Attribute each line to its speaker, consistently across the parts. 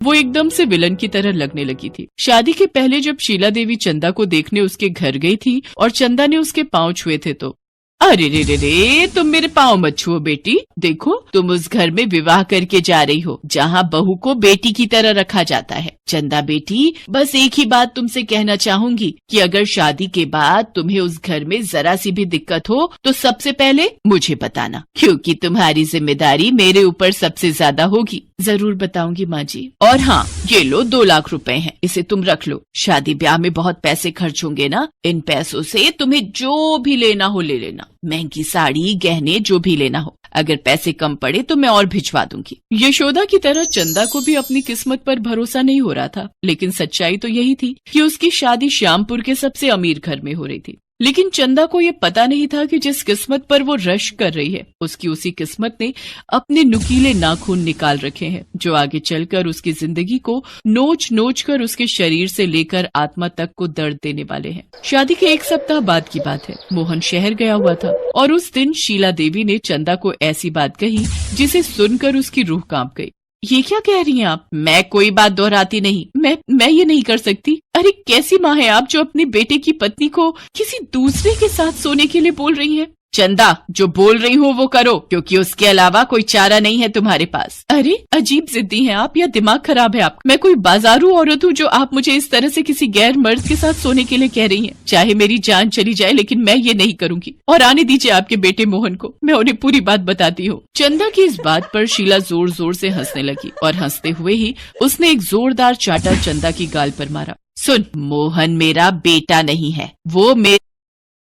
Speaker 1: वो एकदम से विलन की तरह लगने लगी थी। शादी के पहले जब शीला देवी चंदा को देखने उसके घर गई थी और चंदा ने उसके पाँव छुए थे तो अरे रे रे रे, तुम मेरे पाँव मत छुओ बेटी। देखो तुम उस घर में विवाह करके जा रही हो जहाँ बहू को बेटी की तरह रखा जाता है। चंदा बेटी, बस एक ही बात तुमसे कहना चाहूंगी कि अगर शादी के बाद तुम्हें उस घर में जरा सी भी दिक्कत हो तो सबसे पहले मुझे बताना, क्योंकि तुम्हारी जिम्मेदारी मेरे ऊपर सबसे ज्यादा होगी। जरूर बताऊंगी माँ जी। और हाँ, ये लो 2 लाख रुपए हैं, इसे तुम रख लो। शादी ब्याह में बहुत पैसे खर्च होंगे ना, इन पैसों से तुम्हें जो भी लेना हो ले लेना, महंगी साड़ी, गहने, जो भी लेना हो। अगर पैसे कम पड़े तो मैं और भिजवा दूंगी। यशोदा की तरह चंदा को भी अपनी किस्मत पर भरोसा नहीं हो रहा था, लेकिन सच्चाई तो यही थी कि उसकी शादी श्यामपुर के सबसे अमीर घर में हो रही थी। लेकिन चंदा को ये पता नहीं था कि जिस किस्मत पर वो रश कर रही है, उसकी उसी किस्मत ने अपने नुकीले नाखून निकाल रखे हैं, जो आगे चलकर उसकी जिंदगी को नोच नोच कर उसके शरीर से लेकर आत्मा तक को दर्द देने वाले हैं। शादी के 1 सप्ताह बाद की बात है। मोहन शहर गया हुआ था और उस दिन शीला देवी ने चंदा को ऐसी बात कही जिसे सुनकर उसकी रूह कांप गई। ये क्या कह रही हैं आप? मैं कोई बात दोहराती नहीं। मैं ये नहीं कर सकती। अरे कैसी माँ है आप जो अपने बेटे की पत्नी को किसी दूसरे के साथ सोने के लिए बोल रही हैं? चंदा, जो बोल रही हूँ वो करो, क्योंकि उसके अलावा कोई चारा नहीं है तुम्हारे पास। अरे अजीब जिद्दी हैं आप, या दिमाग खराब है आप? मैं कोई बाजारू औरत हूँ जो आप मुझे इस तरह से किसी गैर मर्द के साथ सोने के लिए कह रही हैं? चाहे मेरी जान चली जाए, लेकिन मैं ये नहीं करूंगी। और आने दीजिए आपके बेटे मोहन को, मैं उन्हें पूरी बात बताती हूँ। चंदा की इस बात पर शीला जोर जोर से हंसने लगी और हंसते हुए ही उसने एक जोरदार चाटा चंदा की गाल पर मारा। सुन, मोहन मेरा बेटा नहीं है,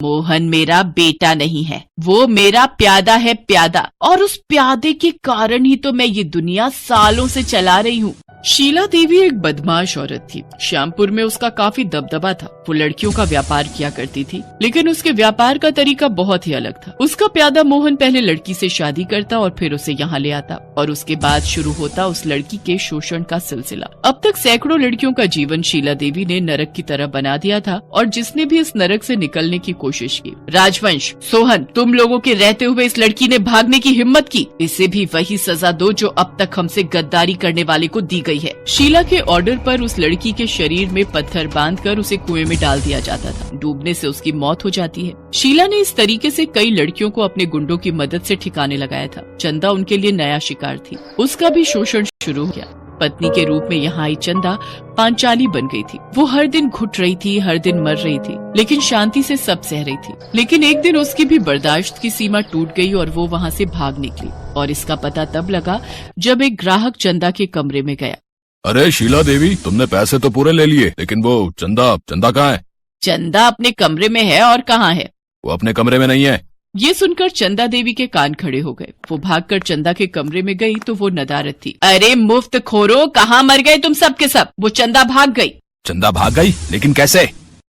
Speaker 1: मोहन मेरा बेटा नहीं है, वो मेरा प्यादा है, प्यादा। और उस प्यादे के कारण ही तो मैं ये दुनिया सालों से चला रही हूँ। शीला देवी एक बदमाश औरत थी। श्यामपुर में उसका काफी दबदबा था। वो लड़कियों का व्यापार किया करती थी, लेकिन उसके व्यापार का तरीका बहुत ही अलग था। उसका प्यादा मोहन पहले लड़की से शादी करता और फिर उसे यहाँ ले आता, और उसके बाद शुरू होता उस लड़की के शोषण का सिलसिला। अब तक सैकड़ों लड़कियों का जीवन शीला देवी ने नरक की तरह बना दिया था, और जिसने भी इस नरक से निकलने की कोशिश की, राजवंश, सोहन, तुम लोगों के रहते हुए इस लड़की ने भागने की हिम्मत की, इसे भी वही सजा दो जो अब तक हमसे गद्दारी करने वाले को दी गई है। शीला के ऑर्डर पर उस लड़की के शरीर में पत्थर बांधकर उसे कुएं में डाल दिया जाता था। डूबने से उसकी मौत हो जाती है। शीला ने इस तरीके से कई लड़कियों को अपने गुंडों की मदद से ठिकाने लगाया था। चंदा उनके लिए नया शिकार थी। उसका भी शोषण शुरू हो गया। पत्नी के रूप में यहाँ आई चंदा पांचाली बन गई थी। वो हर दिन घुट रही थी, हर दिन मर रही थी, लेकिन शांति से सब सह रही थी। लेकिन एक दिन उसकी भी बर्दाश्त की सीमा टूट गई और वो वहाँ से भाग निकली। और इसका पता तब लगा जब एक ग्राहक चंदा के कमरे में गया।
Speaker 2: अरे शीला देवी, तुमने पैसे तो पूरे ले लिए, लेकिन वो चंदा कहाँ है?
Speaker 1: चंदा अपने कमरे में है। और कहाँ है?
Speaker 2: वो अपने कमरे में नहीं है।
Speaker 1: ये सुनकर चंदा देवी के कान खड़े हो गए। वो भागकर चंदा के कमरे में गई तो वो नदारत थी। अरे मुफ्त खोरो, कहाँ मर गए तुम सब के सब? वो चंदा भाग गई।
Speaker 2: चंदा भाग गई? लेकिन कैसे?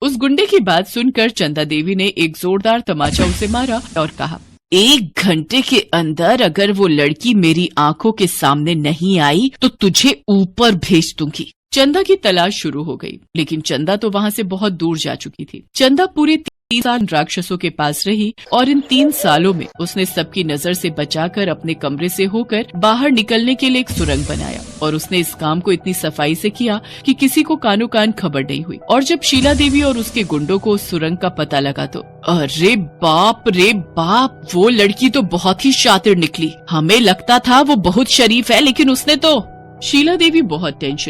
Speaker 1: उस गुंडे की बात सुनकर चंदा देवी ने एक जोरदार तमाचा उसे मारा और कहा, 1 घंटे के अंदर अगर वो लड़की मेरी आंखों के सामने नहीं आई तो तुझे ऊपर भेज दूंगी। चंदा की तलाश शुरू हो गई, लेकिन चंदा तो वहाँ से बहुत दूर जा चुकी थी। चंदा पूरे 3 साल राक्षसों के पास रही और इन 3 सालों में उसने सबकी नजर से बचाकर अपने कमरे से होकर बाहर निकलने के लिए एक सुरंग बनाया। और उसने इस काम को इतनी सफाई से किया कि किसी को कानो कान खबर नहीं हुई। और जब शीला देवी और उसके गुंडों को उस सुरंग का पता लगा तो अरे बाप रे बाप, वो लड़की तो बहुत ही शातिर निकली। हमें लगता था वो बहुत शरीफ है, लेकिन उसने तो। शीला देवी बहुत टेंशन